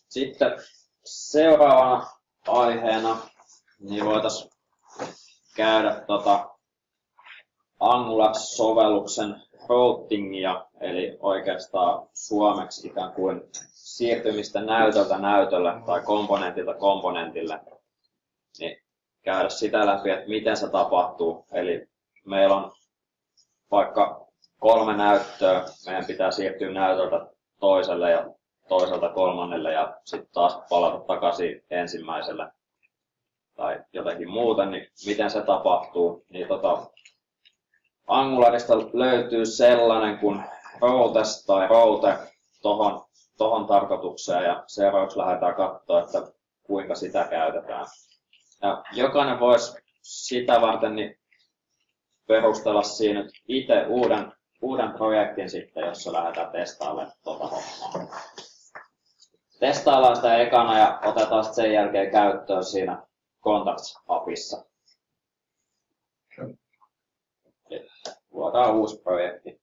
Sitten seuraavana aiheena niin voitaisiin käydä Angular-sovelluksen routingia, eli oikeastaan suomeksi ikään kuin siirtymistä näytöltä näytölle tai komponentilta komponentille, niin käydä sitä läpi, että miten se tapahtuu. Eli meillä on vaikka 3 näyttöä, meidän pitää siirtyä näytöltä toiselle ja toiselta kolmannelle ja sitten taas palata takaisin ensimmäiselle tai jotenkin muuten, niin miten se tapahtuu. Niin Angularista löytyy sellainen kuin routes tai route tohon tarkoitukseen ja seuraavaksi lähdetään katsoa, että kuinka sitä käytetään. Ja jokainen voisi sitä varten niin perustella siinä nyt itse uuden projektin sitten, jossa lähdetään testailemaan hommaa. Testaillaan sitä ekana ja otetaan sitten sen jälkeen käyttöön siinä Contacts-appissa. Luodaan uusi projekti.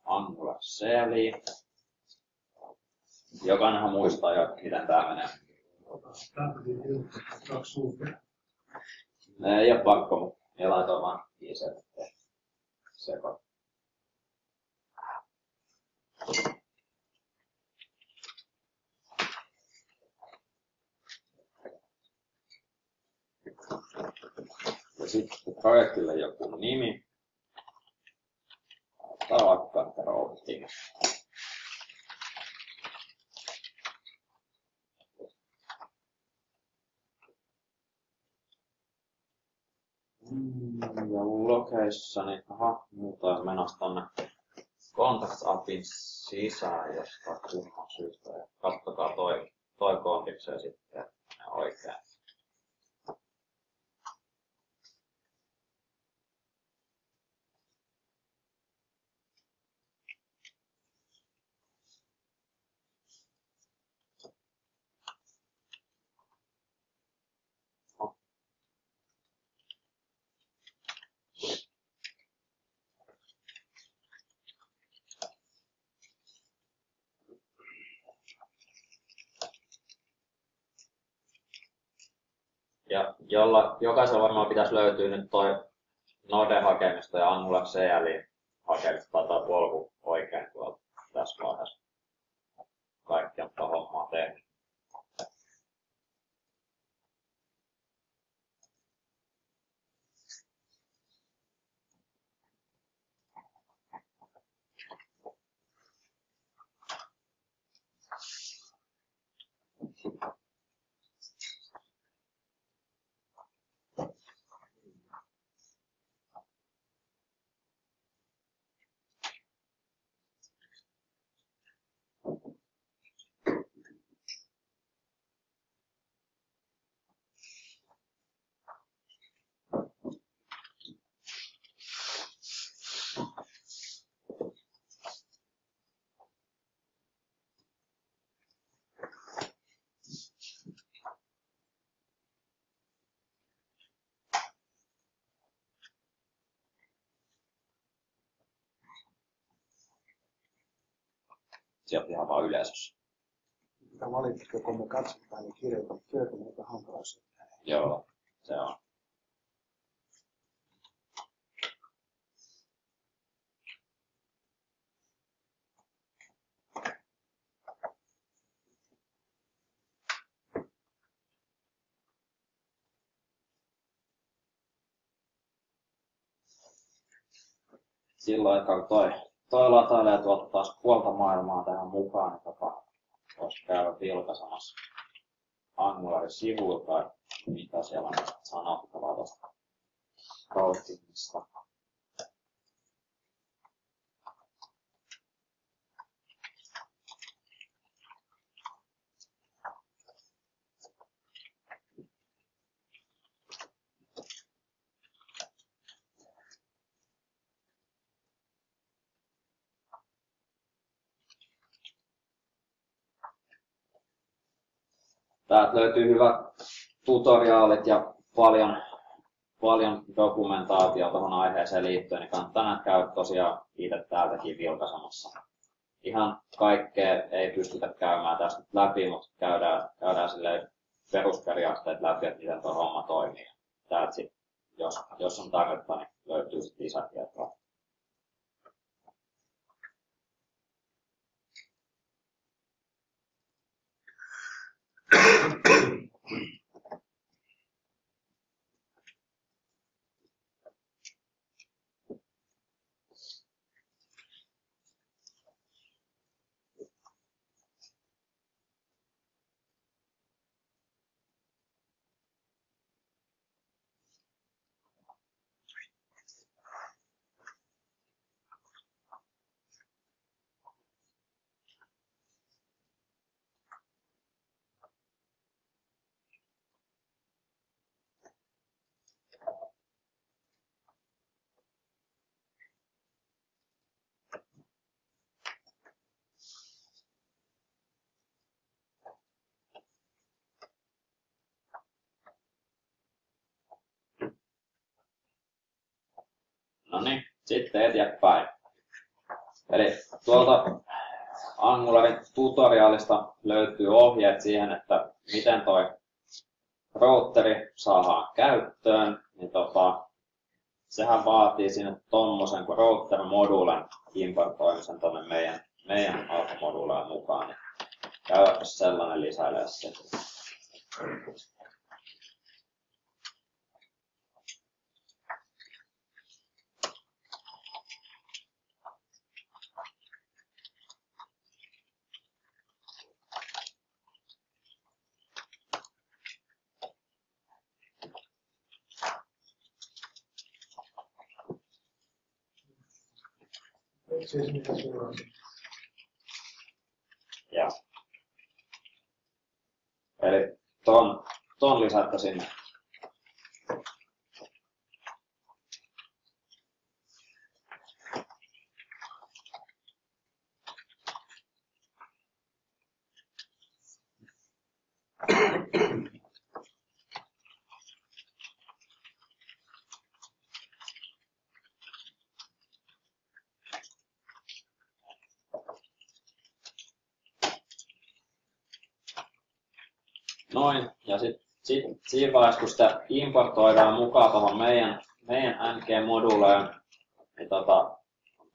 Angular CLI. Jokainenhan muistaa jo, miten tämä menee. Ei ole pakko, mutta ei laitoin vaan ICT sekoon. Ja sitten projektille joku nimi. Ottaa vaikka routing. Ja locationi, muuta on menossa tonne Contacts-appin sisään jostain kumman syystä. Ja katsokaa toi kontikseen sitten oikein. Ja jokaisella varmaan pitäisi löytyä nyt toi Node-hakemisto ja Angular CLI-hakemisto tai polku oikein tuolta tässä vaiheessa. Kaikki on hommaa tehnyt. Sieltä ihan vaan yleisössä. Mitä valitsit, kun me katsotaan, niin kirjoitamme näitä hankalaisuutta. Joo, se on. Silloin, kun toi latailee tuolta taas puolta maailmaa tähän mukaan, niin voisi käydä vilkaisemassa Angularin sivuilta, että mitä siellä on sanottavaa tuosta routingista. Täältä löytyy hyvät tutoriaalit ja paljon dokumentaatiota tuohon aiheeseen liittyen, niin kannattaa näitä käydä tosiaan itse täältäkin vilkaisemassa. Ihan kaikkea ei pystytä käymään tästä läpi, mutta käydään silleen perusperiaatteet läpi, että miten tuo homma toimii. Täältä sit, jos on tarvetta, niin löytyy sitten lisätietoa. No niin, sitten eteenpäin. Eli tuolta Angularin tutoriaalista löytyy ohjeet siihen, että miten toi routeri saadaan käyttöön. Niin sehän vaatii sinne tommosen kuin router-moduulen importoimisen tuonne meidän alkumoduuleen mukaan. Niin käydäpä sellainen lisäilee se. Siis mitä sulla on? Ja. Eli ton lisättä sinne. Noin, ja sitten siinä vaiheessa, kun sitä importoidaan mukaan tuohon meidän NG-moduuleen, niin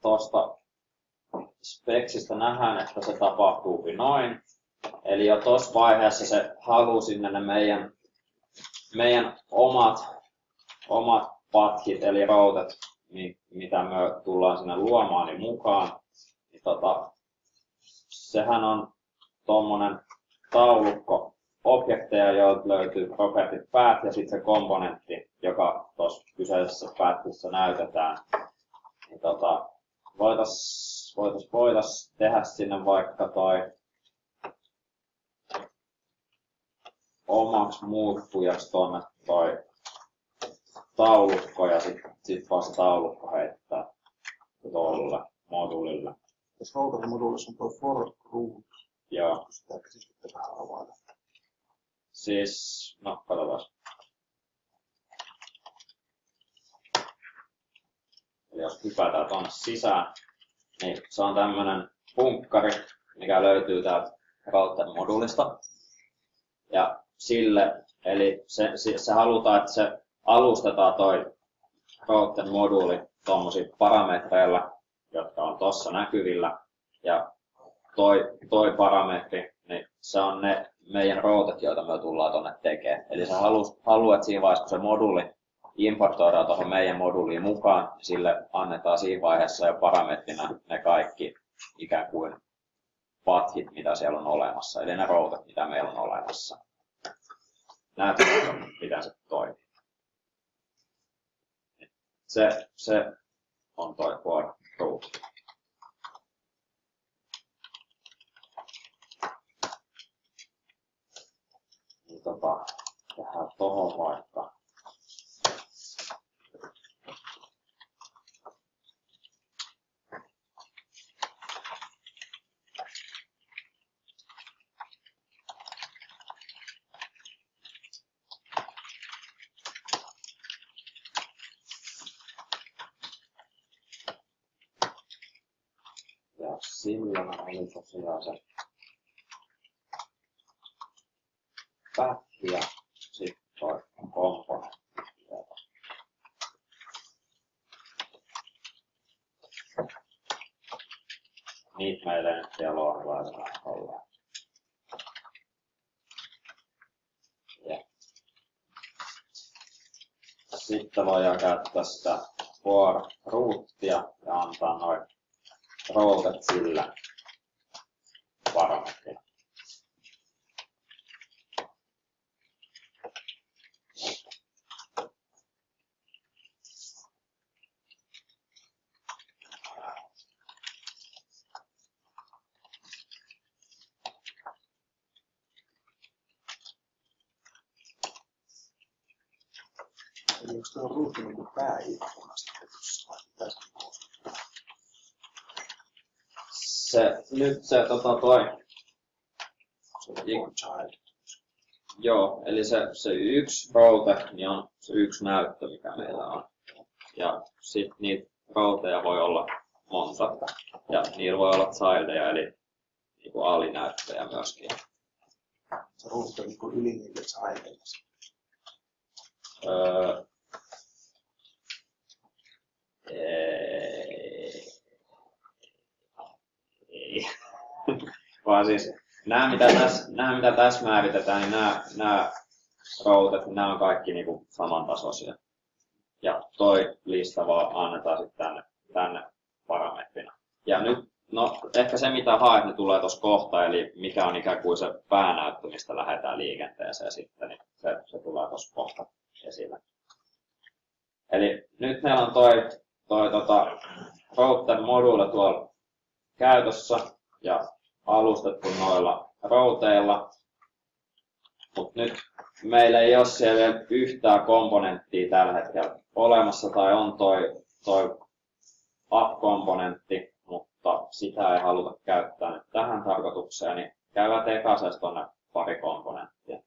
tuosta speksistä nähdään, että se tapahtuu noin. Eli jo tuossa vaiheessa se haluaa sinne ne meidän omat pathit, eli routet, mitä me tullaan sinne luomaan, niin mukaan. Niin sehän on tuommoinen taulukko objekteja, joilta löytyy property path ja sitten se komponentti, joka tuossa kyseisessä pathissa näytetään. Niin voitais tehdä sinne vaikka toi omaksi muuttujaksi tuonne toi taulukko ja sit vaan se taulukko heittää tuolle moduulille. Jos router-moduulissa on tuo for root, joo. sitä käsitystä vähän avata. Siis, no katsotaan. Eli jos hypätään tuonne sisään, niin se on tämmönen punkkari, mikä löytyy täältä router-moduulista. Ja sille, eli se halutaan, että se alustetaan toi router-moduuli tuommoisilla parametreilla, jotka on tuossa näkyvillä. Ja toi parametri, niin se on ne meidän routet, joita me tullaan tuonne tekemään. Eli se haluaa, että siinä vaiheessa, kun se moduuli importoidaan tuohon meidän moduuliin mukaan, niin sille annetaan siinä vaiheessa jo parametrina ne kaikki ikään kuin pathit, mitä siellä on olemassa. Eli ne routet, mitä meillä on olemassa. Näytetään, miten se toimii. Se on toi for root. Niin tehdään tohon vaikka. Sillä oli tosiaan se pätki ja sitten toi komponentti. Niitä meillä ei nyt vielä luonnonlaisena ole. Sitten voidaan käyttää sitä for rootia ja antaa noin routet sillä parametrina. Eli onko tuo ruutu niin kuin pääikkunasta tetyssä vai tästä? Nyt se toi. Child. Joo, eli se yksi route niin on se yksi näyttö, mikä meillä on. Ja sitten niitä routeja voi olla monta. Ja niillä voi olla childeja, eli niinku alinäyttöjä myöskin. Se ruutu on niin kuin yli niille childeille. Ei. Vaan siis nämä mitä tässä määritetään, niin nämä routet, nämä on kaikki niinku samantasoisia. Ja toi lista vaan annetaan sitten tänne parametrina. Ja nyt, no ehkä se mitä haet, niin tulee tuossa kohta, eli mikä on ikään kuin se päänäyttö, mistä lähdetään liikenteeseen sitten, niin se tulee tuossa kohta esille. Eli nyt meillä on toi router module tuolla käytössä ja alustettu noilla routeilla. Mutta nyt meillä ei ole siellä yhtään komponenttia tällä hetkellä olemassa, tai on toi app-komponentti, mutta sitä ei haluta käyttää nyt tähän tarkoitukseen, niin käydään tekaisesti tuonne pari komponenttia.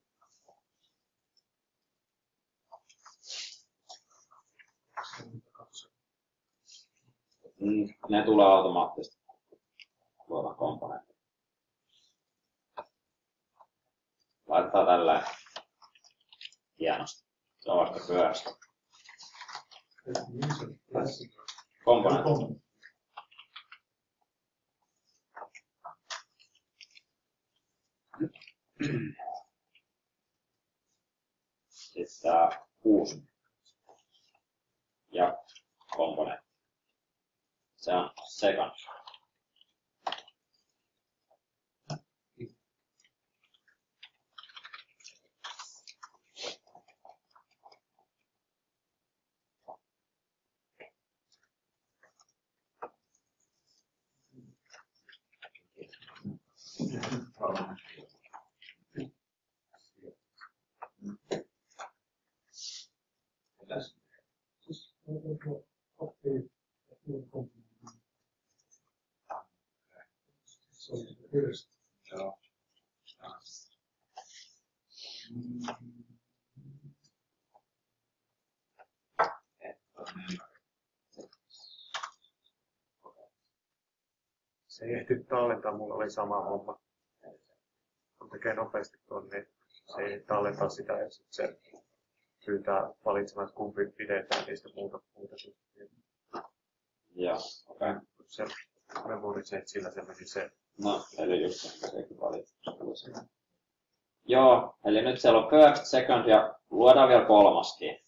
Ne tulee automaattisesti tuolta komponentti. Laitetaan tällä hienosti. Se on vaikka pyörästä. Komponentti. Sitten tämä uusi ja komponentti. Se on second. Se ei ehti tallentaa, mulla oli sama homma. Kun tekee nopeasti tuon, niin se ei tallentaa sitä ja sitten se pyytää valitsemaan, että kumpi pidetään niistä muuta. Joo, okei. Okay. Se memory set, sillä se meni se. No, eli just sekin valittu. Joo, eli nyt siellä on first, second ja luodaan vielä kolmaskin.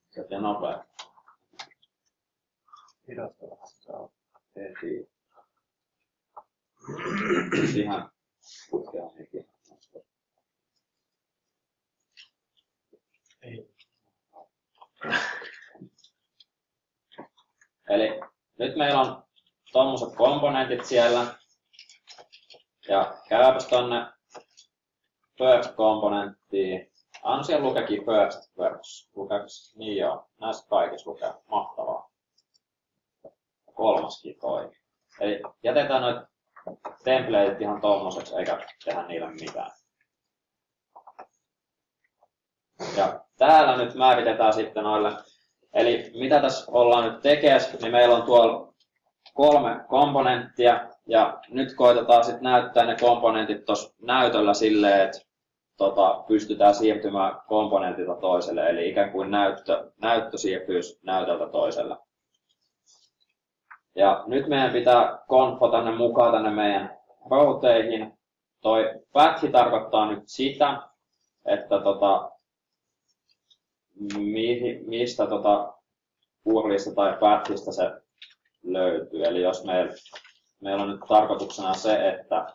Se on nopea. Hidasta vähän saa. Tehtiin. Ihan putkea hekin. Eli nyt meillä on tommoset komponentit siellä. Ja käypäs tonne first komponenttiin. Anna siellä lukeekin first works. Lukeeksi? Niin joo. Näissä kaikissa lukee. Mahtavaa. kolmaskin toimi. Eli jätetään noit templateit ihan tommoseksi eikä tehdä niille mitään. Ja täällä nyt määritetään sitten noille, eli mitä tässä ollaan nyt tekemässä, niin meillä on tuolla 3 komponenttia, ja nyt koitetaan sitten näyttää ne komponentit tuossa näytöllä silleen, että pystytään siirtymään komponentilta toiselle, eli ikään kuin näyttö siirtyisi näytöltä toiselle. Ja nyt meidän pitää konfo tänne mukaan tänne meidän routeihin. Toi path tarkoittaa nyt sitä, että mistä URLista tai pathista se löytyy. Eli jos meillä on nyt tarkoituksena se, että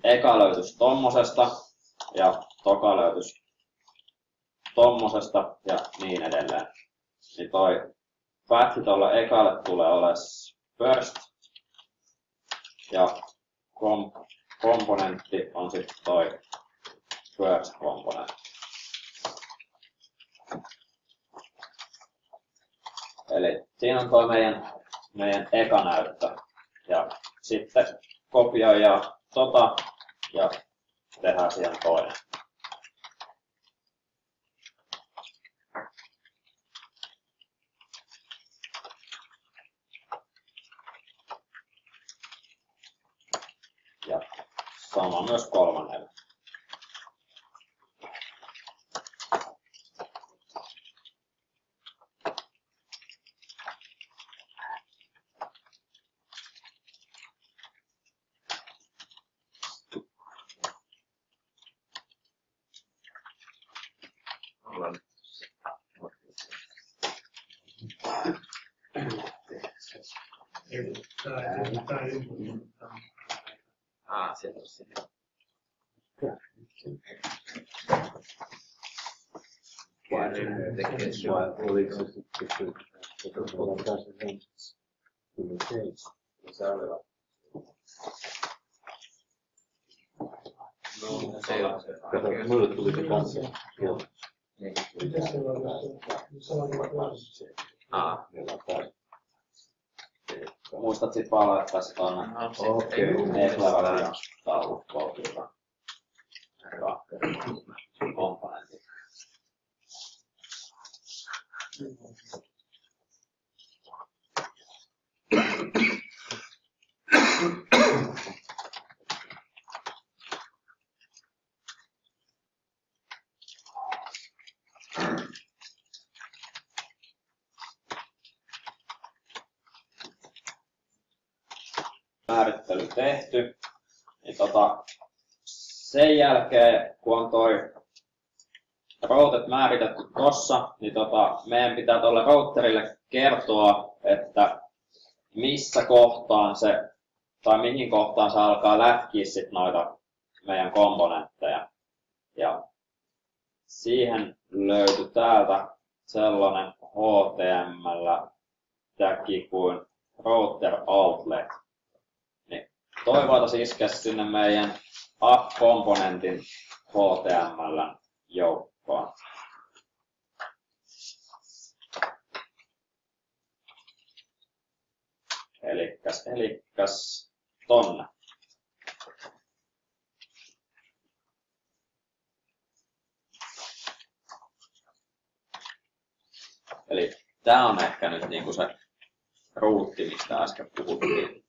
eka löytyisi tommosesta ja toka löytyisi tommosesta ja niin edelleen. Niin toi path tuolle ekalle tulee olemaan first ja komponentti on sitten toi first komponentti. Eli siinä on tuo meidän eka näyttö. Ja sitten kopioidaan ja tehdään siihen toinen. Ja sama myös kolmannelle. Sieltä on se. Mulle tuli se kanssa. Muistat sit vaan laittaa se tonne Netlarin taulukkoon komponentit. Määrittely tehty, niin sen jälkeen kun on toi routet määritetty tossa, niin meidän pitää tuolle routerille kertoa, että missä kohtaan se, tai mihin kohtaan se alkaa lätkiä sit noita meidän komponentteja. Ja siihen löytyi täältä sellainen HTML-täkki kuin router outlet. Toi voitaisiin iskeä sinne meidän app-komponentin HTML-joukkoon. Elikkäs tonne. Eli tää on ehkä nyt niinku se ruutti, mistä äsken puhuttiin.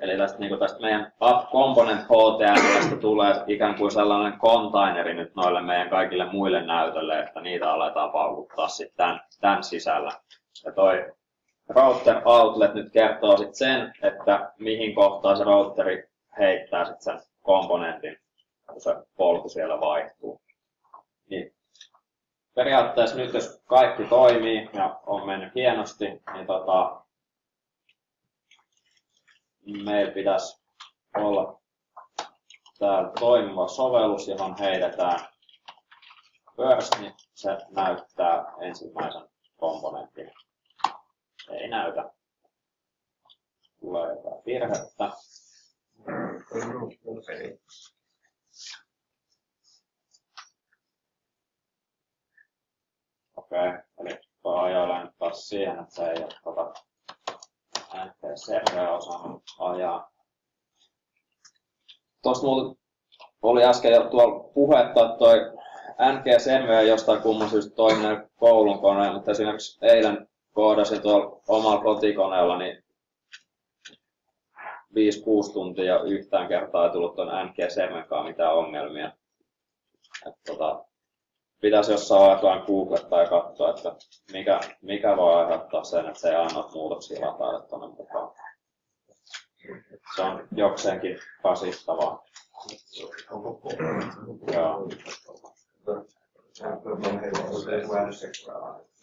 Eli tästä meidän app component HTML:stä tulee ikään kuin sellainen containeri nyt noille meidän kaikille muille näytölle, että niitä aletaan paukuttaa sitten tämän sisällä. Ja toi router outlet nyt kertoo sitten sen, että mihin kohtaan se routeri heittää sitten sen komponentin, kun se polku siellä vaihtuu. Niin periaatteessa nyt jos kaikki toimii ja on mennyt hienosti, niin meillä pitäisi olla täällä toimiva sovellus, johon heitetään first, niin se näyttää ensimmäisen komponentin. Ei näytä. Tulee jotain virhettä. Okei, eli tuo ajoille nyt taas siihen, että se ei ole NG-serveä osannut ajaa. Tuossa mulla oli äsken jo tuolla puhetta, että toi NG-serveä jostain kumman syystä toimii koulun koneella, mutta esimerkiksi eilen koodasin tuolla omalla kotikoneella, niin 5-6 tuntia yhtään kertaa ei tullut tuon NG-servenkaan mitään ongelmia. Pitäisi jossain aikaan googlettaa ja katsoa, että mikä voi aiheuttaa sen, että se ei anna muutoksia lataille tuonne mukaan. Se on jokseenkin rasittavaa. Joo.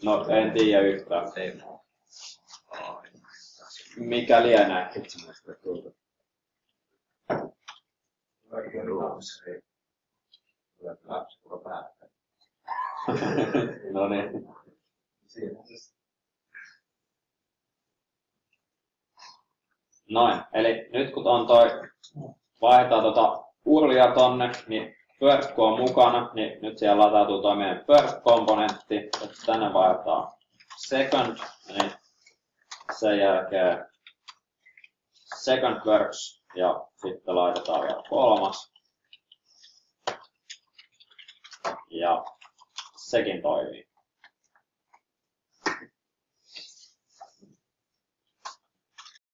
No en tiedä yhtään. Mikä lienee? No niin. Noin, eli nyt kun on vaihdetaan urlia tonne, niin first kun on mukana, niin nyt siellä latautuu tuo meidän first-komponentti, että tänne vaihdetaan second, niin sen jälkeen second works ja sitten laitetaan vielä kolmas. Ja sekin toimii.